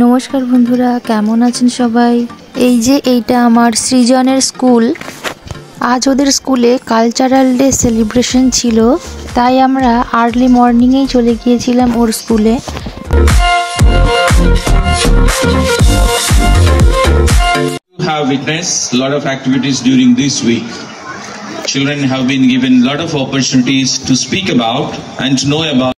নমস্কার বন্ধুরা, কেমন আছেন সবাই? এই যে এইটা আমার সৃজনের স্কুল। আজ ওদের স্কুলে কালচারাল ডে সেলিব্রেশন ছিল, তাই আমরা আর্লি মর্নিংয়েই চলে গিয়েছিলাম ওর স্কুলে। Have witnessed a lot of activities during this week. Children have been given a lot of opportunities to speak about and to know about.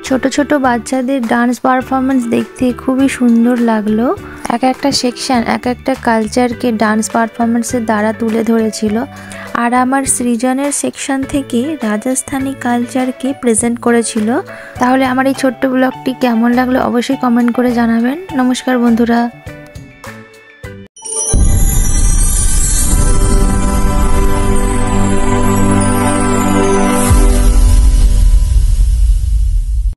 ছোট ছোট বাচ্চাদের ডান্স পারফরমেন্স দেখতে খুবই সুন্দর লাগলো। এক একটা সেকশন এক একটা কালচারকে ডান্স পারফরমেন্সের দ্বারা তুলে ধরেছিল। আর আমার সৃজনের সেকশন থেকে রাজস্থানী কালচারকে প্রেজেন্ট করেছিল। তাহলে আমার এই ছোট্ট ব্লগটি কেমন লাগলো অবশ্যই কমেন্ট করে জানাবেন। নমস্কার বন্ধুরা।